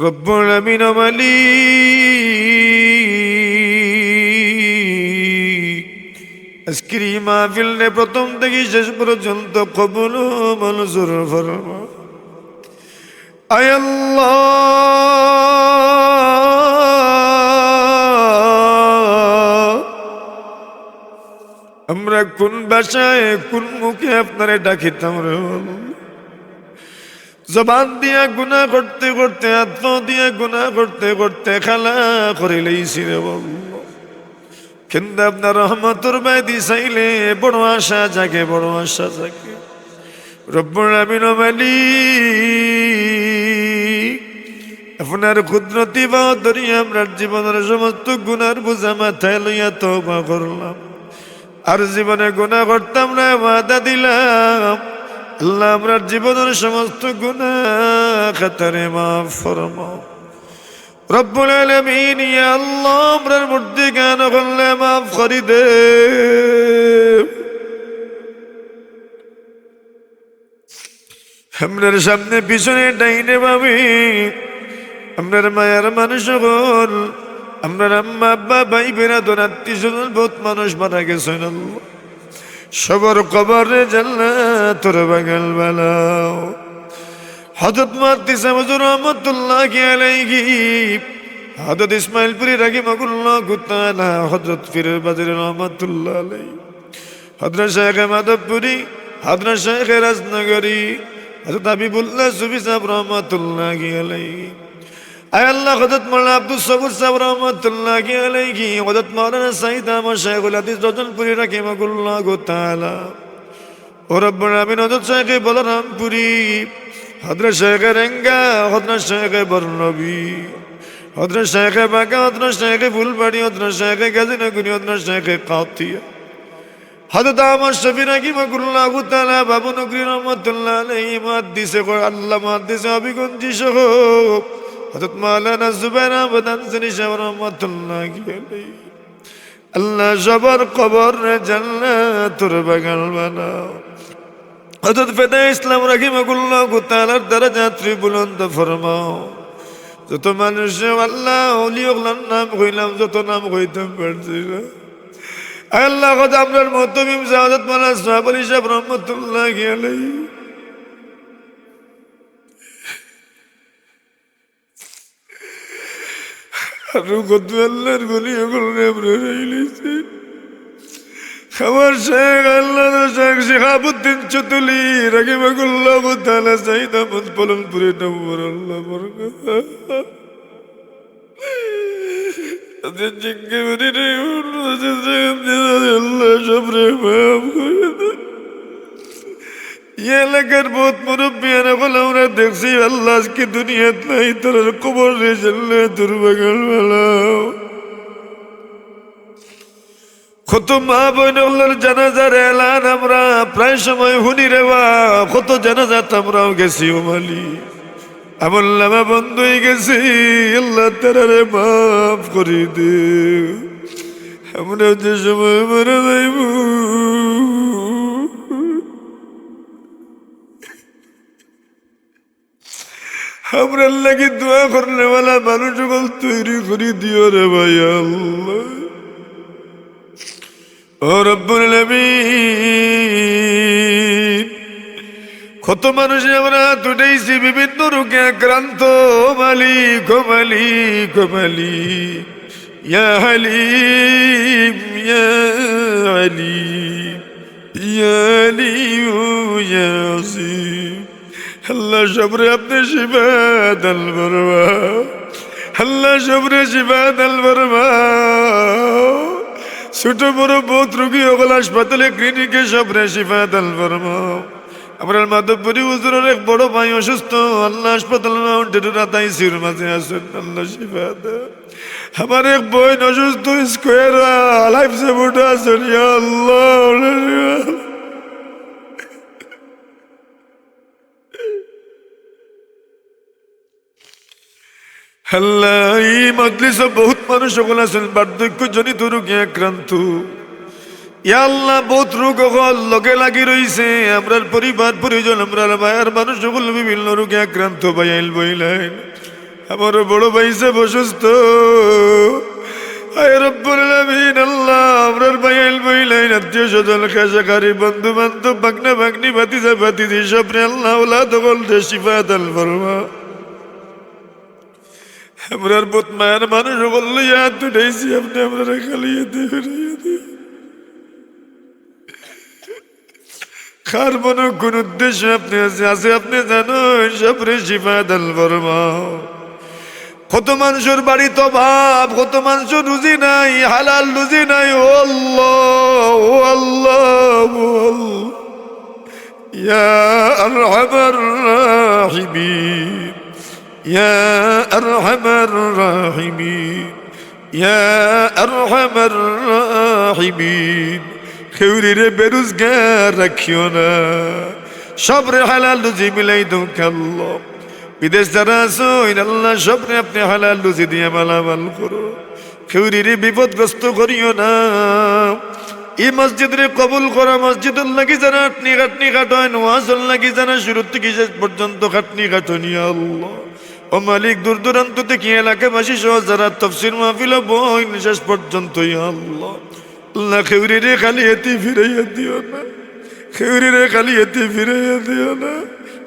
রব্বুল আমিন মালিক আজকের এই মাহফিলে প্রথম থেকে শেষ পর্যন্ত কবুল ও মনজুর ফরমা। আয় আল্লাহ, আমরা কোন ভাষায় কোন মুখে আপনারে ডাকিতাম রে আল্লাহ। জবান দিয়া গুনাহ করতে করতে, হাত দিয়া গুনাহ করতে করতে খালা করে লইছি রে আল্লাহ। কিন্তু আপনার রহমতের বাইদি চাইলে বড় আশা জাগে, বড় আশা জাগে। রব্বুল আমিন মালিক আপনার কুদরতি বাহাদুরি আমরা জীবনের সমস্ত গুনার বোঝা মাথায় লইয়া তওবা করলাম। আর জীবনে গুনাহ করতাম না, ওয়াদা দিলাম আল্লাহ আমরা জীবনের সমস্ত গুনাহ খাতারে মাফ ফরমাও। রব্বুল আলামিন ইয়া আল্লাহ আমরার মধ্যে গান করলে মাফ করে দে। আমরার সামনে পিছনে ডাইনে বামে আমরার মায়ার মানুষ হল, আমরার আম্মা আব্বা ভাই বেরাদর আত্মীয় স্বজন বহুত মানুষ মারা গেছেন আল্লাহ। সবার কবরে জান্নাতের বাগান বানাও। হযরত মুহাদ্দিস হুজুর রহমাতুল্লাহি আলাইহি, হযরত ইসমাইলপুরি রাহিমাহুল্লাহু তাআলা, হযরত ফিরোজ বাজারী রহমাতুল্লাহ আলাইহি, হযরত শেখ মাধবপুরি, হযরত শেখ রাজনগরী, হযরত হাবিবুল্লাহ সুফি সাহেব রহমাতুল্লাহি আলাইহি। আয় আল্লাহ, হযরত মাওলানা আব্দুস সবুর সাহেব রহমাতুল্লাহি আলাইহি, হযরত মাওলানা সাইদ আহমদ শাইখুল হাদিস রতনপুরি রাহিমাহুল্লাহু তাআলা, ও রব্বুল আমিন হযরত শেখ বলরামপুরি, হযরত শেখ রেঙ্গা, হযরত শেখ বরনবী, হযরত শেখ বাঁকা, হযরত শেখ ফুলবাড়ি, হযরত শেখ গাজীনগরী, হযরত শেখ কাতিয়া, হযরত আহমদ শফি রাহিমাহুল্লাহু তাআলা, বাবু নগরী রহমাতুল্লাহ আলাইহি, মুহাদ্দিস আল্লাহ মুহাদ্দিস হবিগঞ্জি সহ হযরত মাওলানা জুবাইর আহমদ আনসারী সাহেব রহমাতুল্লাহি আলাইহি। আল্লাহ সবার কবর জান্নাতের বাগান বানাও। হযরত ফেদা ইসলাম রাহিমাহুল্লাহু তাআলার দরজাত বুলন্দ ফরমাও। যত মানুষ আল্লাহ ওলিউল্লাহর নাম কইলাম, যত নাম কইতাম পারছি না আল্লাহ। কত আপনার মুহতামিম সাহাদাত মাওলানা সাহেব আলী সাহেব রহমাতুল্লাহি আলাইহি, আরো কত আল্লাহর বলি ওগুলো আমরা রইলেছি। আমার শেখ আল্লাহ শেখ শিহাবুদ্দিন চতুলি রাহিমাহুল্লাহু তাআলা, সাইদ আহমদ পলনপুরি নবর আল্লাহ বরকত জিজ্ঞে বলি রে আল্লাহ সবরে মাফ করে দে। এলাকার বহুত মুরব্বিয়ানা বলে আমরা দেখছি আল্লাহ আজকে দুনিয়াত নাই, তোর কবর রে জান্নাতের বাগান বানাও। কত মা বোন আল্লাহর জানাজার এলান আমরা প্রায় সময় শুনি রে বা, কত জানাজাত আমরাও গেছি ও মালিক, আমল নামা বন্ধ হয়ে গেছি। আল্লাহ তারারে মাফ করে দে। আমরা যে সময় মারা যাইব আমরা লাগি দোয়া করলে ওয়ালা মানুষ সকল তৈরি করে দিও রে ভাই আল্লাহ। ও রব্বুল আমিন, কত মানুষ আমরা তুটাইছি বিভিন্ন রোগে আক্রান্ত। মালিক ও মালিক ও মালিক, ইয়া হালিম ইয়া আলিম ইয়া আলিয়ু ইয়া আসিম। আল্লাহ সবরে আপনি শিফা দান ফরমাও। আল্লাহ সবরে শিফা দান ফরমাও। ছোট বড় বহুত রোগী ওগুলো হাসপাতালে ক্লিনিকে সবরে শিফা দান ফরমাও। আমরা মাধবপুরি হুজুরের এক বড় ভাই অসুস্থ, আল্লাহ হাসপাতাল মাউন্টেন রাতাইসির মাঝে আছেন, আল্লাহ শিফা দাও। আমার এক বোন অসুস্থ, স্কোয়ার লাইফ সাপোর্ট আছেন, ইয়া আল্লাহ। আল্লাহ এই মজলিসে বহুত মানুষ সকল আছেন বার্ধক্য জনিত রোগে আক্রান্ত। ইয়া আল্লাহ বহুত রোগ লগে লাগি রইছে, আমরার পরিবার পরিজন আমরার মায়ের মানুষ সকল বিভিন্ন রোগে আক্রান্ত বাইল বইলেন। আমার বড় ভাই সাহেব অসুস্থ। আয় রব্বুল আলামিন আল্লাহ আমরার ভাইয়াল বইলাইন আত্মীয় স্বজন খাসাকারী বন্ধু বান্ধব বাগনা বাগনি ভাতিজা ভাতিজি সবরে আল্লাহ ওলাদ বলতে শিফা দান ফরমা। আমরার বহুত মায়ের মানুষ বললো ইয়াদ উঠাইছি আপনি আমরা খালিয়ে দিয়ে খার মনে কোন উদ্দেশ্য আপনি আছে আপনি জানো সবরে শিফা দান ফরমা। কত মানুষের বাড়ি তো ভাব, কত মানুষের রুজি নাই, হালাল রুজি নাই। ও আল্লাহ ও আল্লাহ ও আল্লাহ ইয়া আরহামার রাহিমিন ইয়া আরহামার রাহিমিন ইয়া আরহামার রাহিমিন। খেউরিরে বেরোজগার রাখিও না, সবরে হালাল রুজি মিলাই দৌ আল্লাহ। বিদেশ যারা আছো আল্লাহ সবরে আপনি হালাল রুজি দিয়ে মালামাল করো, খেউরিরে বিপদগ্রস্ত করিও না। এই মসজিদ রে কবুল করা, মসজিদুল লাগি যারা আটনি খাটনি খাটন, ওয়াজল লাগি যারা শুরু থেকে শেষ পর্যন্ত খাটনি খাটনি আল্লাহ। ও মালিক দূর দূরান্ত থেকে এলাকাবাসী সহ যারা তফসির মাহফিল বই শেষ পর্যন্ত আল্লাহ আল্লাহ খেউরিরে খালি এতে ফিরাইয়া দিও না, খেউরিরে খালি এতে ফিরাইয়া দিও না।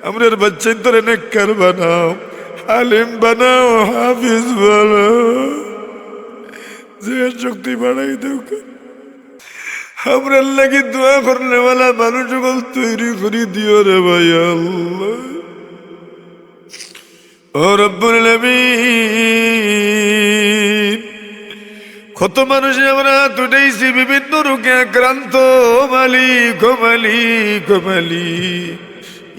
আমরার বাচ্চাই তোরে নেককার বানাও, আলিম বানাও, হাফিজ বানাও, যে শক্তি বাড়াই দেও। আমরার লাগি দোয়া করলে ওয়ালা মানুষ সকল তৈরি করি দিও রে ভাই আল্লাহ। ও রব্বুল আলামিন কত মানুষ আমরা তুটাইছি বিভিন্ন রোগে আক্রান্ত। মালিক ও মালিক ও মালিক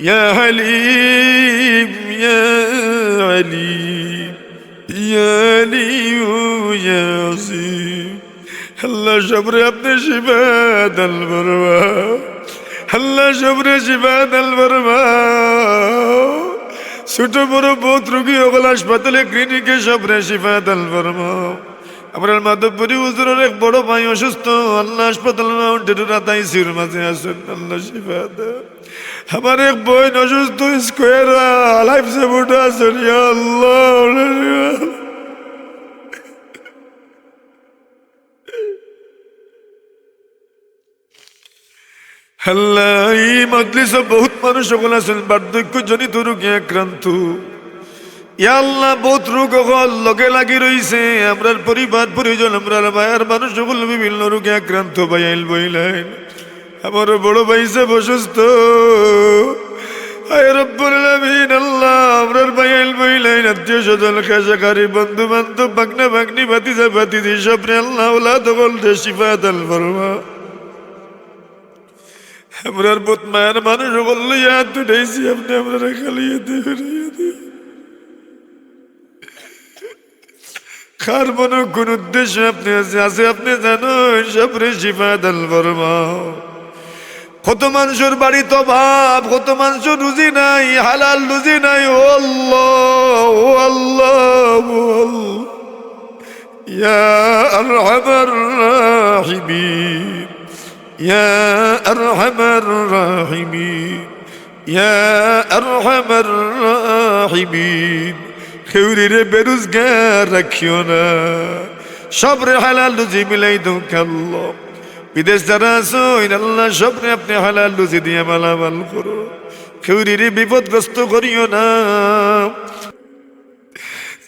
ইয়া হালিম ইয়া আলিম ইয়া আলিয়ু ইয়া আসিম। আল্লাহ সবরে আপনি শিফা দান ফরমাও, আল্লাহ সবরে শিফা দান ফরমাও। ছোট বড় বহুত রোগী ওগুলো হাসপাতালে ক্লিনিকে সবরে শিফা দান ফরমাও। আমরা মাধবপুরী হুজুরের এক বড় ভাই অসুস্থ, আল্লাহ হাসপাতাল মাউন্টেন রাতাইসির মাঝে আসেন, আল্লাহ শিফা দাও। আমার এক বোন অসুস্থ, স্কোয়ার লাইফ সাপোর্ট আছেন আল্লাহ। আল্লাহ এই মজলিসে বহুত মানুষ সকল আছেন বার্ধক্য জনিত রোগে আক্রান্ত। ইয়া আল্লাহ বহুত রোগ লগে লাগি রইছে, আমরার পরিবার পরিজন আমরার মায়ের মানুষ সকল বিভিন্ন রোগে আক্রান্ত ভাইয়াইল বইলেন। আমার বড় ভাই সাহেব অসুস্থ। আয় রব্বুল আলামিন আল্লাহ আমরার ভাইয়াইল বইলেন আত্মীয় স্বজন খাসাকারী বন্ধু বান্ধব বাগনা বাগনি ভাতিজা ভাতিজি সবরে আল্লাহ ওলাদ বলতে শিফা দান ফরমা। আমরার বহুত মায়ের মানুষ বললো ইয়াদ উঠাইছি আপনি আমরা খালিয়ে দিয়ে খার মনে কোন উদ্দেশ্য আপনি আছে আপনি জানো সবরে শিফা দান ফরমাও। কত মানুষের বাড়ি তো ভাব, কত মানুষের রুজি নাই, হালাল রুজি নাই। ও আল্লাহ ও আল্লাহ ও আল্লাহ ইয়া আরহামার রাহিমিন ইয়া আরহামার রাহিমিন ইয়া আরহামার রাহিমিন। খেউরিরে বেরোজগার রাখিও না, সবরে হালাল রুজি মিলাই দৌ আল্লাহ। বিদেশ যারা আছো আল্লাহ সবরে আপনি হালাল রুজি দিয়ে মালামাল করো, খেউরিরে বিপদগ্রস্ত করিও না।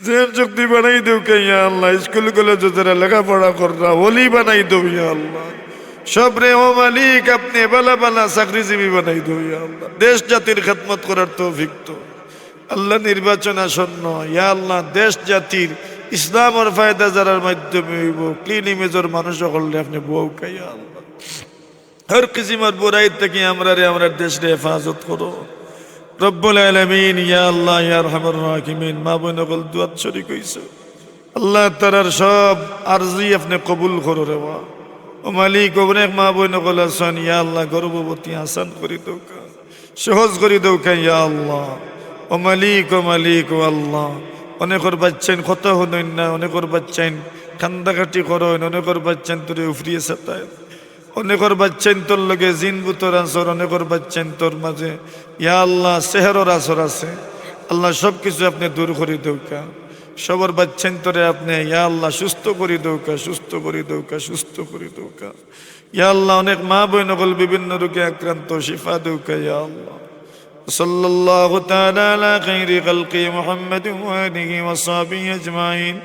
যে শক্তি বানাই দেও ইয়া আল্লাহ। স্কুল কলেজে যারা লেখাপড়া কররা ওলি বানাই দেও ইয়া আল্লাহ। সবরে ও মালিক আপনি বালা বালা চাকরিজীবী বানাই দেও ইয়া আল্লাহ। দেশ জাতির খেদমত করার তৌফিক তো আল্লাহ। নির্বাচন আসন্ন ইয়া আল্লাহ, দেশ জাতির ইসলামের ফায়দা যারার মাধ্যমে হইব ক্লিন ইমেজর মানুষ সকলে আপনি বউ খাইয়া আল্লাহ। হর কিসিমের বুরাই থেকে আমরা দেশে হেফাজত করো রব্বুল আলামিন ইয়া আল্লাহ ইয়া আরহামার রাহিমিন। মা বোন সকল দুয়াত শরীক হইছে আল্লাহ তারার সব আরজি আপনি কবুল করো রে বা। ও মালিক অনেক মা বোন সকল আছেন ইয়া আল্লাহ, গর্ভবতী আসান করি দৌকা, সহজ করি দৌকা ইয়া আল্লাহ। ও মালিক ও মালিক ও আল্লাহ। অনেকর বাচ্চাইন কত হইন না, অনেকর বাচ্চাইন কান্দাকাটি করেন, অনেকর বাচ্চাইন তোরে উফরিয়ে সাতায়, অনেকর বাচ্চাইন তোর লগে জিন বুতর আসর, অনেকর বাচ্চাইন তোর মাঝে ইয়া আল্লাহ সেহরর আসর আছে আল্লাহ। সব কিছু আপনি দূর করে দৌকা সবর বাচ্চেন তোরে আপনি ইয়া আল্লাহ সুস্থ করি দৌকা, সুস্থ করি দৌকা, সুস্থ করি দৌকা। ইয়া আল্লাহ অনেক মা বোন সকল বিভিন্ন রোগে আক্রান্ত, শিফা দৌকা ইয়া আল্লাহ। সাল্লাল্লাহু তাআলা আলা খাইরি খালকি মুহাম্মাদিন ওয়া আলিহি ওয়া সাহবিহি আজমাইন।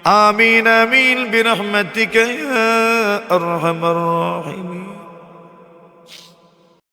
আমিন আমিন বিরহমাতিকা ইয়া আরহামার রাহিমিন।